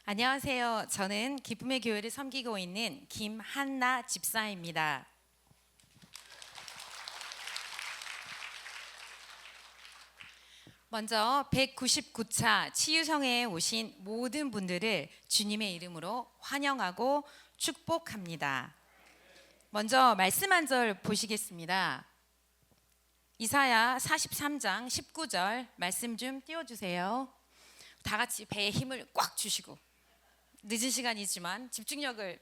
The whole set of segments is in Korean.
안녕하세요. 저는 기쁨의 교회를 섬기고 있는 김한나 집사입니다. 먼저 199차 치유성회에 오신 모든 분들을 주님의 이름으로 환영하고 축복합니다. 먼저 말씀 한 절 보시겠습니다. 이사야 43장 19절 말씀 좀 띄워주세요. 다 같이 배에 힘을 꽉 주시고 늦은 시간이지만 집중력을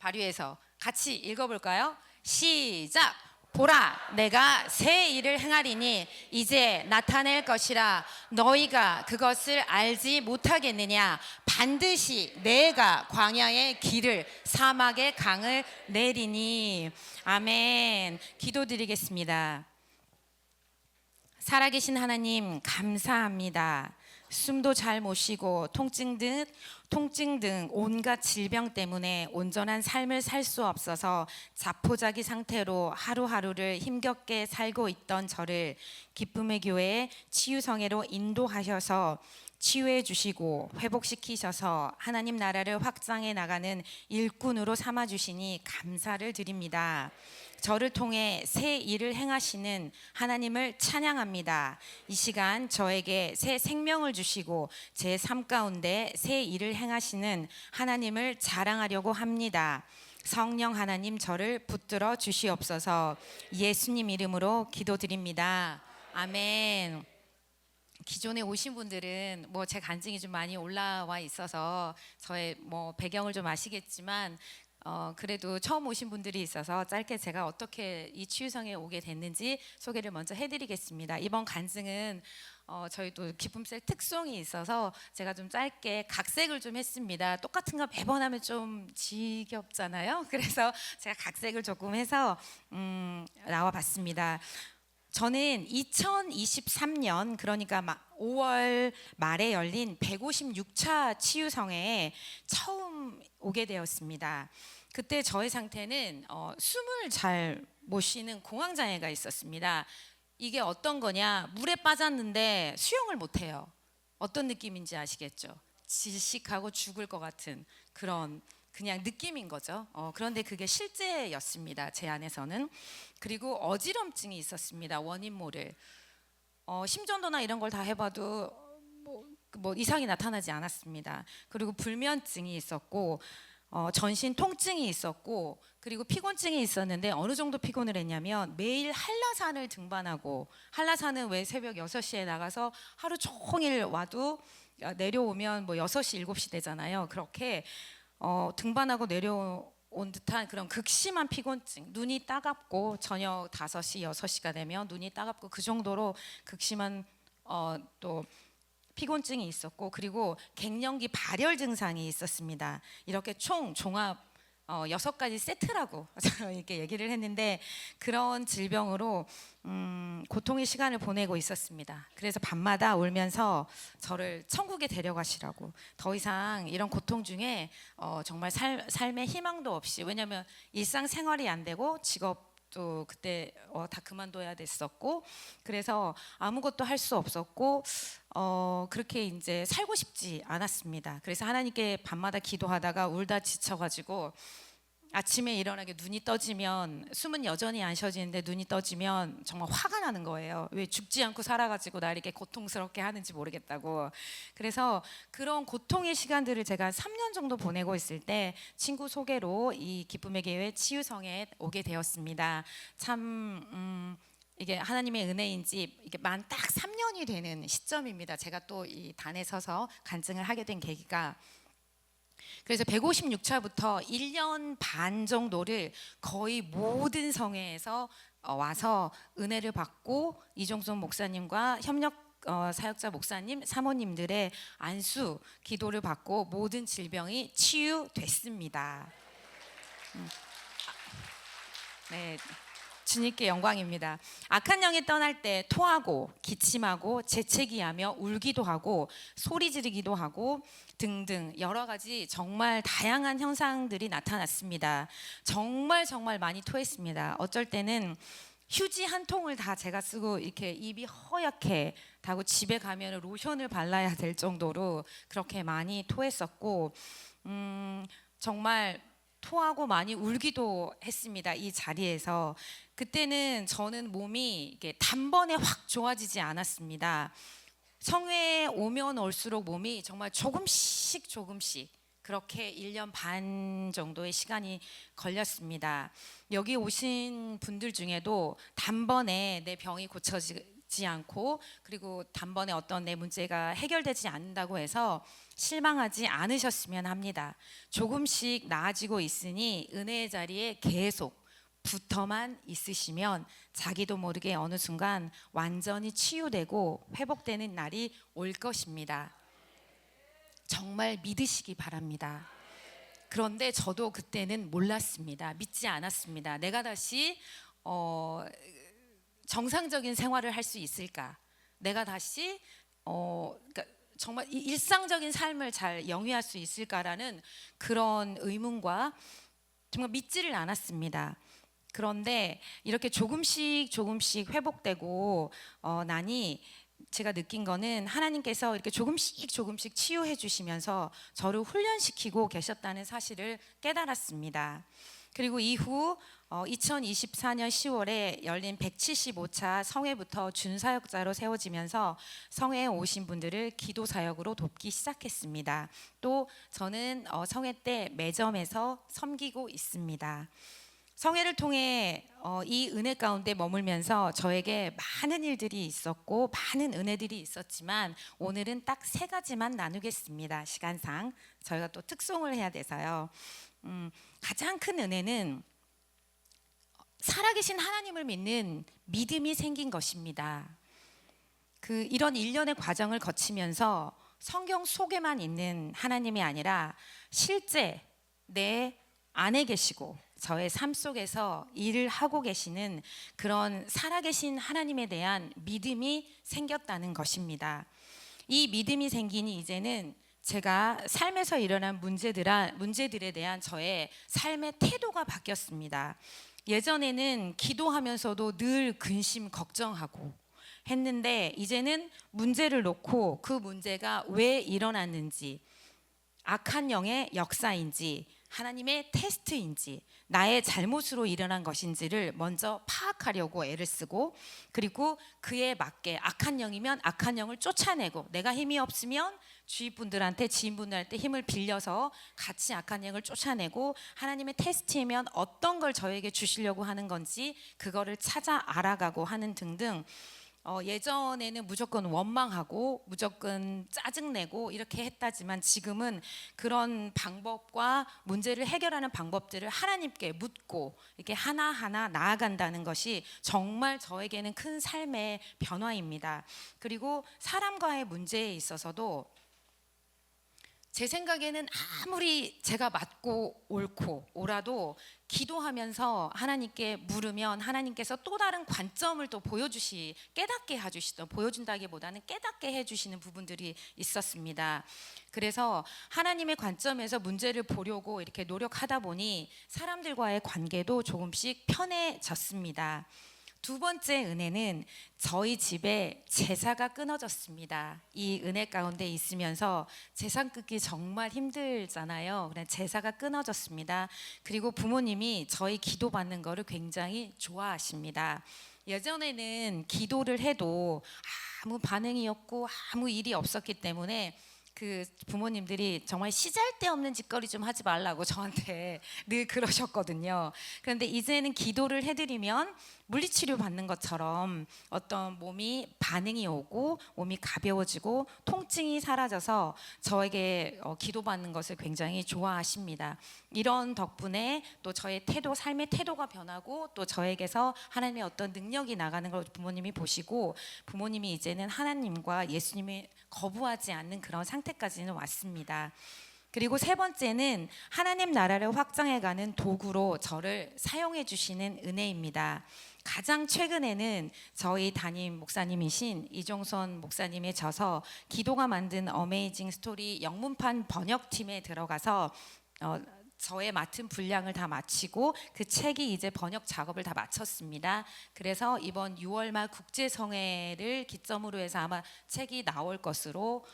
발휘해서 같이 읽어볼까요? 시작! 보라, 내가 새 일을 행하리니 이제 나타낼 것이라. 너희가 그것을 알지 못하겠느냐? 반드시 내가 광야의 길을 사막의 강을 내리니. 아멘. 기도드리겠습니다. 살아계신 하나님 감사합니다. 숨도 잘 못 쉬고 통증 등 온갖 질병 때문에 온전한 삶을 살 수 없어서 자포자기 상태로 하루하루를 힘겹게 살고 있던 저를 기쁨의 교회에 치유성회로 인도하셔서 치유해 주시고 회복시키셔서 하나님 나라를 확장해 나가는 일꾼으로 삼아 주시니 감사를 드립니다. 저를 통해 새 일을 행하시는 하나님을 찬양합니다. 이 시간 저에게 새 생명을 주시고 제 삶 가운데 새 일을 행하시는 하나님을 자랑하려고 합니다. 성령 하나님 저를 붙들어 주시옵소서. 예수님 이름으로 기도드립니다. 아멘. 기존에 오신 분들은 제 간증이 좀 많이 올라와 있어서 저의 배경을 좀 아시겠지만 그래도 처음 오신 분들이 있어서 짧게 제가 어떻게 이 치유성에 오게 됐는지 소개를 먼저 해드리겠습니다. 이번 간증은 저희도 기쁨셀 특송이 있어서 제가 좀 짧게 각색을 좀 했습니다. 똑같은 거 매번 하면 좀 지겹잖아요. 그래서 제가 각색을 조금 해서 나와봤습니다. 저는 2023년 그러니까 5월 말에 열린 156차 치유성회에 처음 오게 되었습니다. 그때 저의 상태는 숨을 잘 못 쉬는 공황장애가 있었습니다. 이게 어떤 거냐? 물에 빠졌는데 수영을 못 해요. 어떤 느낌인지 아시겠죠? 질식하고 죽을 것 같은 그냥 느낌인 거죠. 그런데 그게 실제였습니다. 제 안에서는. 그리고 어지럼증이 있었습니다. 원인 모를. 심전도나 이런 걸 다 해봐도 이상이 나타나지 않았습니다. 그리고 불면증이 있었고 전신 통증이 있었고 그리고 피곤증이 있었는데 어느 정도 피곤을 했냐면 매일 한라산을 등반하고, 한라산은 왜 새벽 6시에 나가서 하루 종일 와도 내려오면 6시 7시 되잖아요. 그렇게 등반하고 내려온 듯한 그런 극심한 피곤증, 눈이 따갑고 저녁 5시 6시가 되면 눈이 따갑고 그 정도로 극심한 또 피곤증이 있었고, 그리고 갱년기 발열 증상이 있었습니다. 이렇게 총 종합 6가지 세트라고 이렇게 얘기를 했는데 그런 질병으로 고통의 시간을 보내고 있었습니다. 그래서 밤마다 울면서 저를 천국에 데려가시라고, 더 이상 이런 고통 중에 정말 삶의 희망도 없이, 왜냐하면 일상생활이 안 되고 직업도 그때 다 그만둬야 됐었고 그래서 아무것도 할 수 없었고 그렇게 이제 살고 싶지 않았습니다. 그래서 하나님께 밤마다 기도하다가 울다 지쳐가지고 아침에 일어나게 눈이 떠지면, 숨은 여전히 안 쉬어지는데 눈이 떠지면 정말 화가 나는 거예요. 왜 죽지 않고 살아가지고 나 이렇게 고통스럽게 하는지 모르겠다고. 그래서 그런 고통의 시간들을 제가 3년 정도 보내고 있을 때 친구 소개로 이 기쁨의 교회 치유성에 오게 되었습니다. 참 이게 하나님의 은혜인지 이게 만 딱 3년이 되는 시점입니다. 제가 또 이 단에 서서 간증을 하게 된 계기가, 그래서 156차부터 1년 반 정도를 거의 모든 성회에서 와서 은혜를 받고 이종son 목사님과 협력 사역자 목사님, 사모님들의 안수 기도를 받고 모든 질병이 치유됐습니다. 네. 주님께 영광입니다. 악한 영이 떠날 때 토하고 기침하고 재채기하며 울기도 하고 소리 지르기도 하고 등등 여러 가지 정말 다양한 현상들이 나타났습니다. 정말 많이 토했습니다. 어쩔 때는 휴지 한 통을 다 제가 쓰고 이렇게 입이 허옇게 하고 집에 가면 로션을 발라야 될 정도로 그렇게 많이 토했었고, 정말 토하고 많이 울기도 했습니다. 이 자리에서. 그때는 저는 몸이 이게 단번에 확 좋아지지 않았습니다. 성회에 오면 올수록 몸이 정말 조금씩 조금씩 그렇게 1년 반 정도의 시간이 걸렸습니다. 여기 오신 분들 중에도 단번에 내 병이 고쳐지지 않고, 그리고 단번에 어떤 내 문제가 해결되지 않는다고 해서 실망하지 않으셨으면 합니다. 조금씩 나아지고 있으니 은혜의 자리에 계속 붙어만 있으시면 자기도 모르게 어느 순간 완전히 치유되고 회복되는 날이 올 것입니다. 정말 믿으시기 바랍니다. 그런데 저도 그때는 몰랐습니다. 믿지 않았습니다. 내가 다시 정상적인 생활을 할 수 있을까? 내가 다시 그러니까 정말 일상적인 삶을 잘 영위할 수 있을까라는 그런 의문과 정말 믿지를 않았습니다. 그런데 이렇게 조금씩 조금씩 회복되고 나니 제가 느낀 거는 하나님께서 이렇게 조금씩 조금씩 치유해 주시면서 저를 훈련시키고 계셨다는 사실을 깨달았습니다. 그리고 이후 2024년 10월에 열린 175차 성회부터 준사역자로 세워지면서 성회에 오신 분들을 기도 사역으로 돕기 시작했습니다. 또 저는 성회 때 매점에서 섬기고 있습니다. 성회를 통해 이 은혜 가운데 머물면서 저에게 많은 일들이 있었고 많은 은혜들이 있었지만 오늘은 딱 3가지만 나누겠습니다. 시간상 저희가 또 특송을 해야 돼서요. 가장 큰 은혜는 살아계신 하나님을 믿는 믿음이 생긴 것입니다. 이런 일련의 과정을 거치면서 성경 속에만 있는 하나님이 아니라 실제 내 안에 계시고 저의 삶 속에서 일을 하고 계시는 그런 살아계신 하나님에 대한 믿음이 생겼다는 것입니다. 이 믿음이 생기니 이제는 제가 삶에서 일어난 문제들에 대한 저의 삶의 태도가 바뀌었습니다. 예전에는 기도하면서도 늘 근심 걱정하고 했는데 이제는 문제를 놓고 그 문제가 왜 일어났는지, 악한 영의 역사인지 하나님의 테스트인지 나의 잘못으로 일어난 것인지를 먼저 파악하려고 애를 쓰고, 그리고 그에 맞게 악한 영이면 악한 영을 쫓아내고, 내가 힘이 없으면 주위 분들한테 지인분들한테 힘을 빌려서 같이 악한 영을 쫓아내고, 하나님의 테스트이면 어떤 걸 저에게 주시려고 하는 건지 그거를 찾아 알아가고 하는 등등. 예전에는 무조건 원망하고 무조건 짜증내고 이렇게 했다지만 지금은 그런 방법과 문제를 해결하는 방법들을 하나님께 묻고 이렇게 하나하나 나아간다는 것이 정말 저에게는 큰 삶의 변화입니다. 그리고 사람과의 문제에 있어서도 제 생각에는 아무리 제가 맞고 옳고 오라도 기도하면서 하나님께 물으면 하나님께서 또 다른 관점을 또 깨닫게 해주시던, 보여준다기보다는 깨닫게 해주시는 부분들이 있었습니다. 그래서 하나님의 관점에서 문제를 보려고 이렇게 노력하다 보니 사람들과의 관계도 조금씩 편해졌습니다. 2번째 은혜는 저희 집에 제사가 끊어졌습니다. 이 은혜 가운데 있으면서 제사 끊기 정말 힘들잖아요. 그냥 제사가 끊어졌습니다. 그리고 부모님이 저희 기도 받는 거를 굉장히 좋아하십니다. 예전에는 기도를 해도 아무 반응이 없고 아무 일이 없었기 때문에 부모님들이 정말 시잘데없는 짓거리 좀 하지 말라고 저한테 늘 그러셨거든요. 그런데 이제는 기도를 해드리면 물리치료 받는 것처럼 어떤 몸이 반응이 오고 몸이 가벼워지고 통증이 사라져서 저에게 기도받는 것을 굉장히 좋아하십니다. 이런 덕분에 또 저의 삶의 태도가 변하고 또 저에게서 하나님의 어떤 능력이 나가는 걸 부모님이 보시고, 부모님이 이제는 하나님과 예수님을 거부하지 않는 그런 상태까지는 왔습니다. 그리고 3번째는 하나님 나라를 확장해가는 도구로 저를 사용해 주시는 은혜입니다. 가장 최근에는 저희 담임 목사님이신 이종선 목사님의 저서 기도가 만든 어메이징 스토리 영문판 번역팀에 들어가서 저의 맡은 분량을 다 마치고 그 책이 이제 번역 작업을 다 마쳤습니다. 그래서 이번 6월 말 국제성회를 기점으로 해서 아마 책이 나올 것으로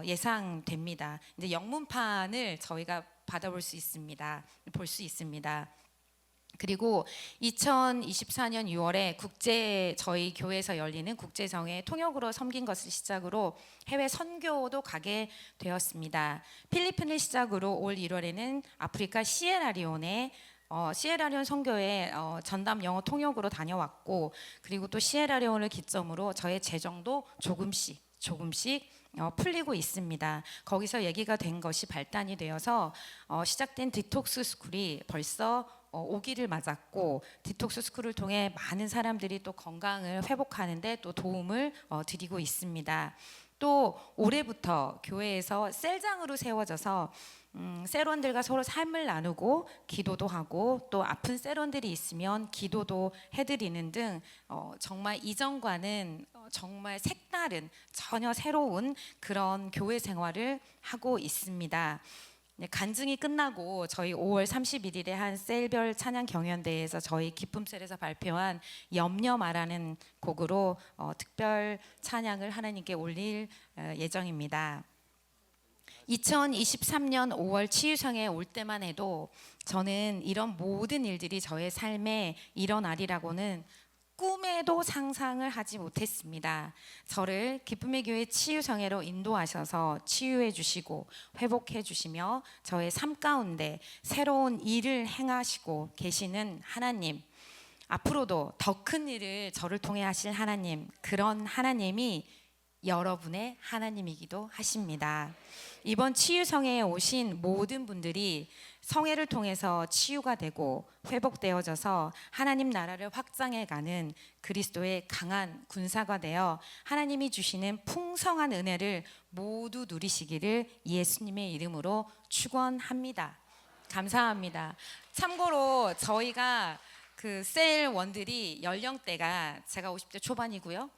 예상됩니다. 이제 영문판을 저희가 받아볼 수 있습니다. 볼 수 있습니다. 그리고 2024년 6월에 저희 교회에서 열리는 국제성회 통역으로 섬긴 것을 시작으로 해외 선교도 가게 되었습니다. 필리핀을 시작으로 올 1월에는 아프리카 시에라리온에 시에라리온 선교회 전담 영어 통역으로 다녀왔고, 그리고 또 시에라리온을 기점으로 저의 재정도 조금씩 풀리고 있습니다. 거기서 얘기가 된 것이 발단이 되어서 시작된 디톡스 스쿨이 벌써 5기를 맞았고, 디톡스 스쿨을 통해 많은 사람들이 또 건강을 회복하는데 또 도움을 드리고 있습니다. 또 올해부터 교회에서 셀장으로 세워져서 셀원들과 서로 삶을 나누고 기도도 하고, 또 아픈 셀원들이 있으면 기도도 해드리는 등 정말 이전과는 정말 색다른, 전혀 새로운 그런 교회 생활을 하고 있습니다. 간증이 끝나고 저희 5월 31일에 한 셀별 찬양 경연대회에서 저희 기쁨셀에서 발표한 염려 마라는 곡으로 특별 찬양을 하나님께 올릴 예정입니다. 2023년 5월 치유성에 올 때만 해도 저는 이런 모든 일들이 저의 삶에 일어나리라고는 꿈에도 상상을 하지 못했습니다. 저를 기쁨의 교회 치유성회로 인도하셔서 치유해 주시고 회복해 주시며 저의 삶 가운데 새로운 일을 행하시고 계시는 하나님, 앞으로도 더 큰 일을 저를 통해 하실 하나님, 그런 하나님이 여러분의 하나님이기도 하십니다. 이번 치유성회에 오신 모든 분들이 성회를 통해서 치유가 되고 회복되어져서 하나님 나라를 확장해가는 그리스도의 강한 군사가 되어 하나님이 주시는 풍성한 은혜를 모두 누리시기를 예수님의 이름으로 축원합니다. 감사합니다. 참고로 저희가 그 셀원들이 연령대가 제가 50대 초반이고요,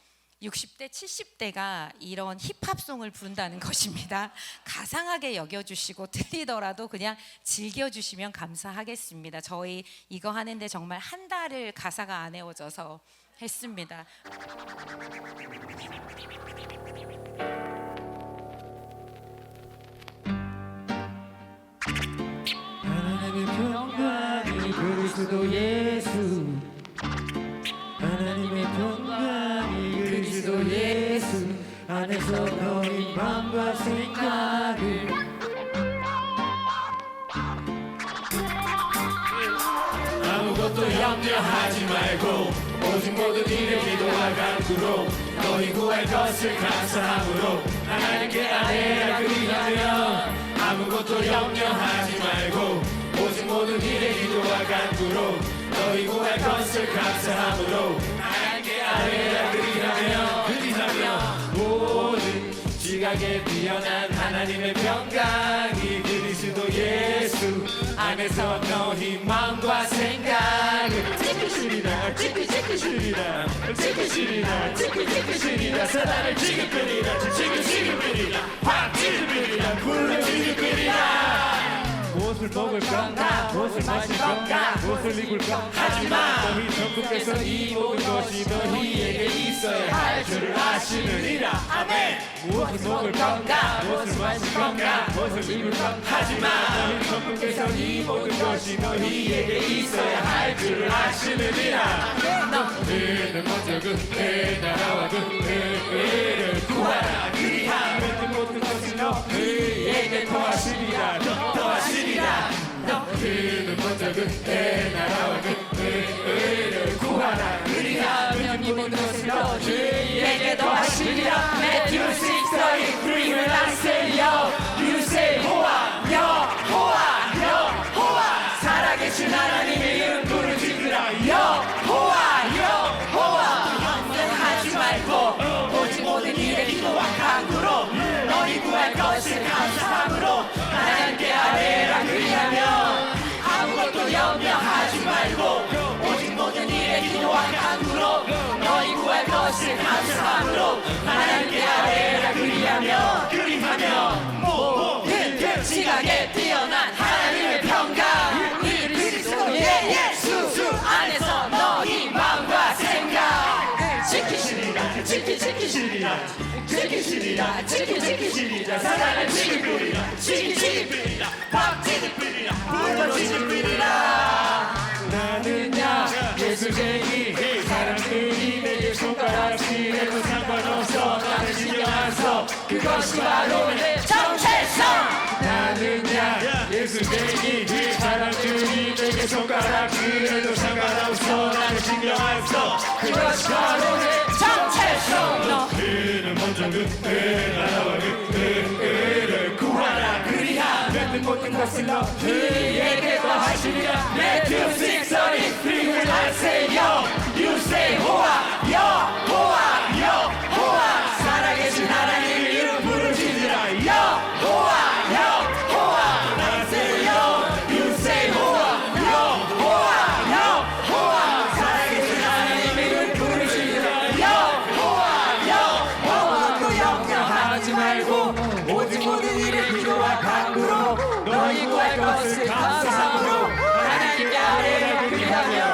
60대, 70대가 이런 힙합송을 부른다는 것입니다. 가상하게 여겨주시고 틀리더라도 그냥 즐겨주시면 감사하겠습니다. 저희 이거 하는데 정말 한 달을 가사가 안 외워져서 했습니다. 하나님의 평강이 그리스도 예수, 하나님의 평강이 그리스도 예수 안에서 너희 마음과 생각을 아무것도 염려하지 말고 오직 모든 일에 기도와 간구로 너희 구할 것을 감사함으로 하나님께 아뢰라. 그리하면 아무것도 염려하지 말고 오직 모든 일에 기도와 간구로 너희 구할 것을 감사함으로 하나님께 아뢰라. 그리하면 모든 지각에 뛰어난 하나님의 평강이 그리스도 예수 안에서 너희 마음과 생각을 지키시리라. 사단을 지급하리라. 확 지급하리라. 불을 지급하리라. 무엇을 먹을 건가, 무엇을 마실 건가, 무엇을 입을 건가 하지마. 너희 전국에서 이 모든 것이 너희에게 있어야 할 줄을 아시느니라. 아멘. 무엇을 먹을 건가, 무엇을 마실 건가, 무엇을 입을 건가 하지마. 너희 전국에서 이 모든 것이 너희에게 있어야 할 줄을 아시느니라. 너희는 먼저 그의 나라와 그의 구하라. 그리하면 그 모든 것을 너희에게 더하시리라. 너희는 먼저 그의 나라와 그의 구하라. 그리하면 이 모든 것을 너희에게 더하시리라. Matthew 6:33 when I say yo, you say 호와, 여호와. 살아계신 하나님의 이름 부르짖으라. 여호와. 염려하지 말고 오직 모든 일에 기도와 간구로 너희 구할 것을 감사함으로 하나님께 아뢰라. 그리하면 아무것도 염려하지 말고 오직 모든 일에 기도와 간구로 너희 구할 것을 감사함으로 하나님께 아뢰라. 그리하면 모든 지각에 뛰어난 하나님의 평강 끓이라 지기 사랑을 지기 끓이라 지기 끓이라 밥 지기 끓이라 불로 지기 끓이라 나는야 예술쟁이 사람들이 내게 손가락질해도 상관없어 나는 신경 안 써 그것이 바로 내 정체성 나는야 예술쟁이 사람들이 내게 손가락질해도 상관없어 나는 신경 안 써 그것이 바로 내 정체성 그는 먼저 나라와 그를 구하라 그리하 맺든 못든 것을 너희에게 더 하시리라 매튜 6:33 we will not say yo you say 호아 여호아 여호아 살아계신 하나님의 이름 부르짖으라 여호아 여호아 I say yo you say 호아 여호아 여호아 살아계신 하나님의 이름 부르짖으라 여호아 여호아 또 염려하지 말고 오직 모든 일을 기도와 간구로 너희 구할 것을 감사함으로 하나님께 아뢰라 그리하며